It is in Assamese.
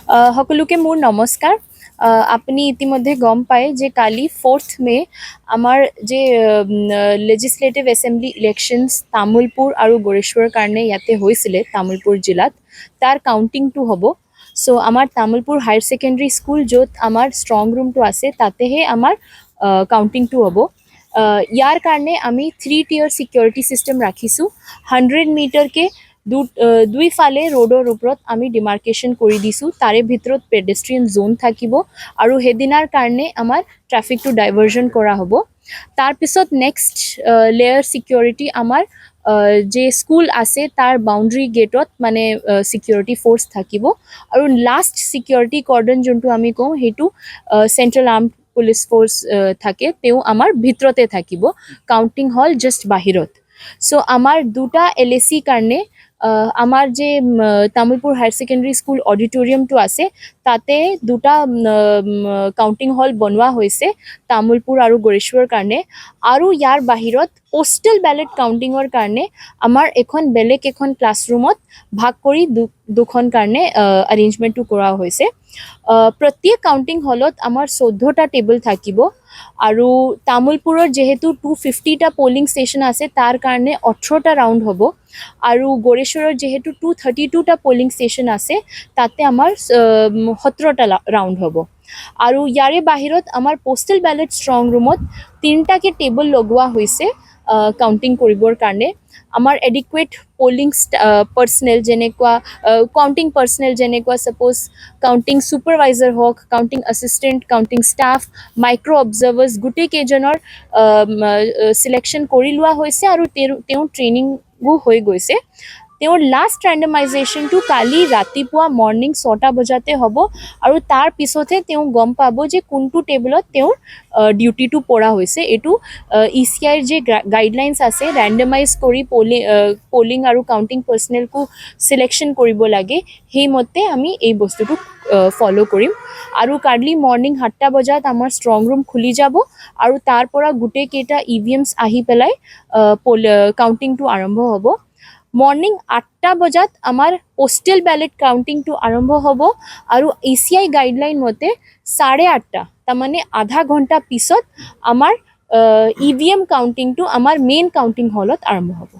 সকলোকে মোৰ নমস্কাৰ। আপুনি ইতিমধ্যে গম পায় যে কালি 4th মে আমাৰ যে লেজিসলেটিভ এসেম্বলি ইলেকশনস তামুলপুৰ আৰু গড়েশ্বৰৰ কাৰণে ইয়াতে হৈছিলে তামুলপুৰ জিলাত তাৰ কাউণ্টিংটো হ'ব। সো আমাৰ তামুলপুৰ হায়াৰ ছেকেণ্ডাৰী স্কুল য'ত আমাৰ ষ্ট্ৰং ৰুমটো আছে তাতেহে আমাৰ কাউণ্টিংটো হ'ব। ইয়াৰ কাৰণে আমি 3-tier সিকিউৰিটি সিস্টেম ৰাখিছোঁ। 100 মিটাৰকে দুইফালে ৰোডৰ ওপৰত আমি ডিমাৰ্কেশ্যন কৰি দিছোঁ। তাৰে ভিতৰত পেডেষ্ট্ৰিয়ান জোন থাকিব আৰু সেইদিনাৰ কাৰণে আমাৰ ট্ৰাফিকটো ডাইভাৰ্জন কৰা হ'ব। তাৰপিছত নেক্সট লেয়াৰ সিকিউৰিটি আমাৰ যে স্কুল আছে তাৰ বাউণ্ডাৰী গেটত মানে সিকিউৰিটি ফ'ৰ্চ থাকিব আৰু লাষ্ট সিকিউৰিটি কৰ্ডন যোনটো আমি কওঁ সেইটো চেণ্ট্ৰেল আৰ্মড পুলিচ ফ'ৰ্চ থাকে, তেওঁ আমাৰ ভিতৰতে থাকিব, কাউণ্টিং হল জাষ্ট বাহিৰত। সো আমাৰ দুটা LAC কাৰণে আমাৰ যে তামুলপুৰ হায়াৰ ছেকেণ্ডাৰী স্কুল অডিটৰিয়ামটো আছে তাতে দুটা কাউণ্টিং হল বনোৱা হৈছে তামুলপুৰ আৰু গড়েশ্বৰৰ কাৰণে। আৰু ইয়াৰ বাহিৰত পোষ্টেল বেলেট কাউণ্টিঙৰ কাৰণে আমাৰ বেলেগ এখন ক্লাছৰুমত ভাগ কৰি দুখন কাৰণে এৰেঞ্জমেণ্টটো কৰা হৈছে। প্ৰত্যেক কাউণ্টিং হলত আমাৰ 14টা টেবল থাকিব আৰু তামুলপুৰৰ যিহেতু 250টা পলিং ষ্টেচন আছে তাৰ কাৰণে 18টা ৰাউণ্ড হ'ব আৰু গড়েশ্বৰৰ যিহেতু 232টা পলিং ষ্টেচন আছে তাতে আমাৰ 17টা ৰাউণ্ড হ'ব। আৰু ইয়াৰে বাহিৰত আমাৰ পোষ্টেল বেলেট ষ্ট্ৰং ৰুমত 3টাকে টেবল লগোৱা হৈছে কাউণ্টিং কৰিবৰ কাৰণে। আমাৰ এডিকুৱেট পলিং পাৰ্চনেল যেনেকুৱা কাউণ্টিং পাৰ্চনেল যেনেকুৱা ছাপ'জ কাউণ্টিং ছুপাৰভাইজাৰ হওক, counting assistant, counting staff, micro' observers গোটেইকেইজনৰ চিলেকশ্যন কৰি লোৱা হৈছে আৰু তেওঁ ট্ৰেইনিঙো হৈ গৈছে। তেওঁৰ লাষ্ট ৰেণ্ডমাইজেশ্যনটো কালি ৰাতিপুৱা মৰ্ণিং 6টা বজাতে হ'ব আৰু তাৰ পিছতহে তেওঁ গম পাব যে কোনটো টেবলত তেওঁৰ ডিউটিটো পৰা হৈছে। এইটো ECIৰ যে গাইডলাইনছ আছে ৰেণ্ডমাইজ কৰি পলিং আৰু কাউণ্টিং পাৰ্চনেলকো চিলেকশ্যন কৰিব লাগে, সেইমতে আমি এই বস্তুটো ফ'ল' কৰিম। আৰু কালি মৰ্ণিং 7টা বজাত আমাৰ ষ্ট্ৰং ৰুম খুলি যাব আৰু তাৰ পৰা গোটেইকেইটা EVMs আহি পেলাই কাউণ্টিংটো আৰম্ভ হ'ব। মৰ্ণিং 8টা বজাত আমাৰ পোষ্টেল বেলেট কাউণ্টিংটো আৰম্ভ হ'ব আৰু ECI গাইডলাইন মতে 8:30 তাৰমানে আধা ঘণ্টা পিছত আমাৰ EVM কাউণ্টিংটো আমাৰ মেইন কাউণ্টিং হলত আৰম্ভ হ'ব।